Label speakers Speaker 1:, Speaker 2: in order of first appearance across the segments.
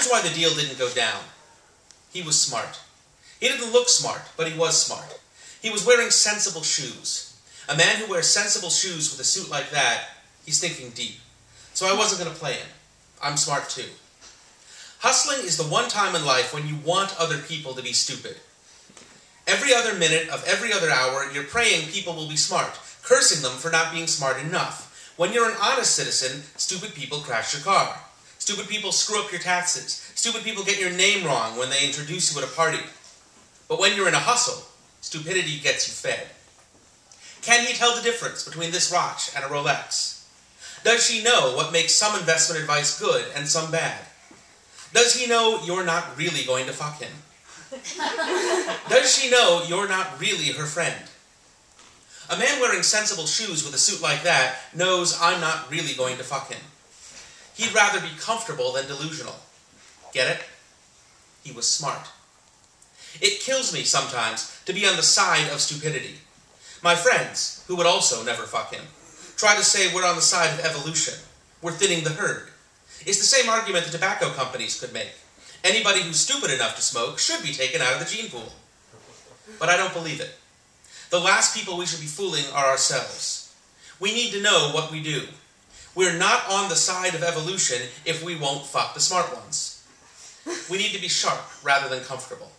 Speaker 1: Here's why the deal didn't go down. He was smart. He didn't look smart, but he was smart. He was wearing sensible shoes. A man who wears sensible shoes with a suit like that, he's thinking deep. So I wasn't going to play him. I'm smart too. Hustling is the one time in life when you want other people to be stupid. Every other minute of every other hour, you're praying people will be smart, cursing them for not being smart enough. When you're an honest citizen, stupid people crash your car. Stupid people screw up your taxes. Stupid people get your name wrong when they introduce you at a party. But when you're in a hustle, stupidity gets you fed. Can he tell the difference between this watch and a Rolex? Does she know what makes some investment advice good and some bad? Does he know you're not really going to fuck him? Does she know you're not really her friend? A man wearing sensible shoes with a suit like that knows I'm not really going to fuck him. He'd rather be comfortable than delusional. Get it? He was smart. It kills me sometimes to be on the side of stupidity. My friends, who would also never fuck him, try to say we're on the side of evolution. We're thinning the herd. It's the same argument the tobacco companies could make. Anybody who's stupid enough to smoke should be taken out of the gene pool. But I don't believe it. The last people we should be fooling are ourselves. We need to know what we do. We're not on the side of evolution if we won't fuck the smart ones. We need to be sharp rather than comfortable.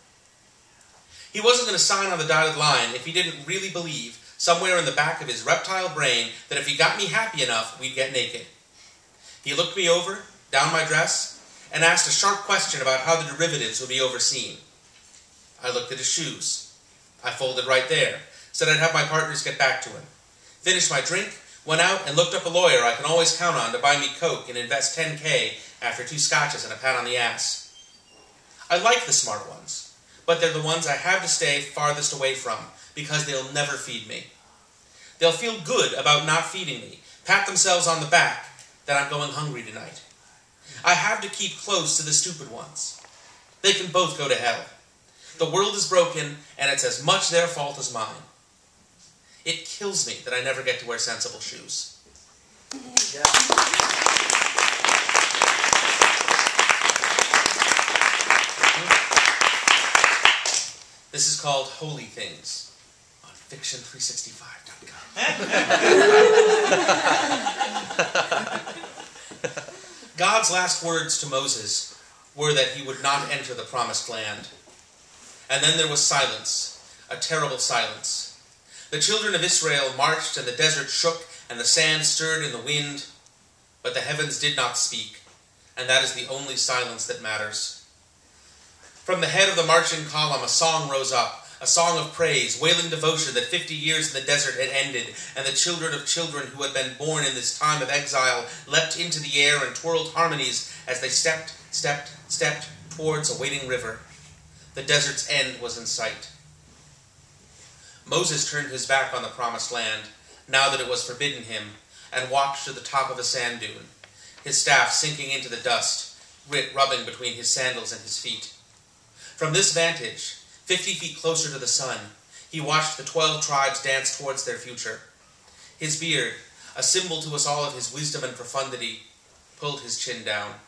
Speaker 1: He wasn't going to sign on the dotted line if he didn't really believe, somewhere in the back of his reptile brain, that if he got me happy enough, we'd get naked. He looked me over, down my dress, and asked a sharp question about how the derivatives would be overseen. I looked at his shoes. I folded right there, said I'd have my partners get back to him. Finished my drink, went out and looked up a lawyer I can always count on to buy me Coke and invest $10K after 2 scotches and a pat on the ass. I like the smart ones, but they're the ones I have to stay farthest away from because they'll never feed me. They'll feel good about not feeding me, pat themselves on the back that I'm going hungry tonight. I have to keep close to the stupid ones. They can both go to hell. The world is broken, and it's as much their fault as mine. It kills me that I never get to wear sensible shoes. Yeah. This is called Holy Things on fiction365.com. God's last words to Moses were that he would not enter the promised land. And then there was silence, a terrible silence. The children of Israel marched, and the desert shook, and the sand stirred in the wind, but the heavens did not speak, and that is the only silence that matters. From the head of the marching column a song rose up, a song of praise, wailing devotion that 50 years in the desert had ended, and the children of children who had been born in this time of exile leapt into the air and twirled harmonies as they stepped towards a waiting river. The desert's end was in sight. Moses turned his back on the promised land, now that it was forbidden him, and walked to the top of a sand dune, his staff sinking into the dust, rubbing between his sandals and his feet. From this vantage, 50 feet closer to the sun, he watched the 12 tribes dance towards their future. His beard, a symbol to us all of his wisdom and profundity, pulled his chin down.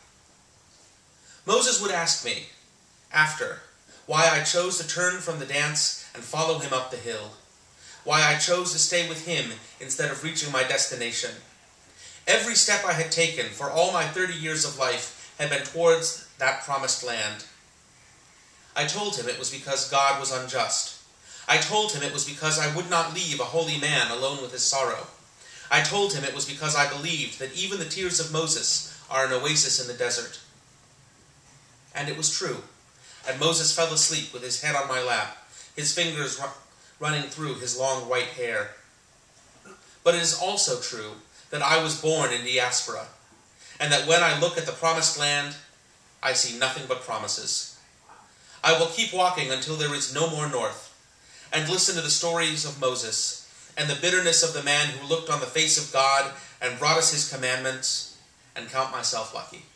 Speaker 1: Moses would ask me, after, why I chose to turn from the dance and follow him up the hill, why I chose to stay with him instead of reaching my destination. Every step I had taken for all my 30 years of life had been towards that promised land. I told him it was because God was unjust. I told him it was because I would not leave a holy man alone with his sorrow. I told him it was because I believed that even the tears of Moses are an oasis in the desert. And it was true. And Moses fell asleep with his head on my lap, his fingers running through his long white hair. But it is also true that I was born in diaspora, and that when I look at the promised land, I see nothing but promises. I will keep walking until there is no more north, and listen to the stories of Moses, and the bitterness of the man who looked on the face of God and brought us his commandments, and count myself lucky.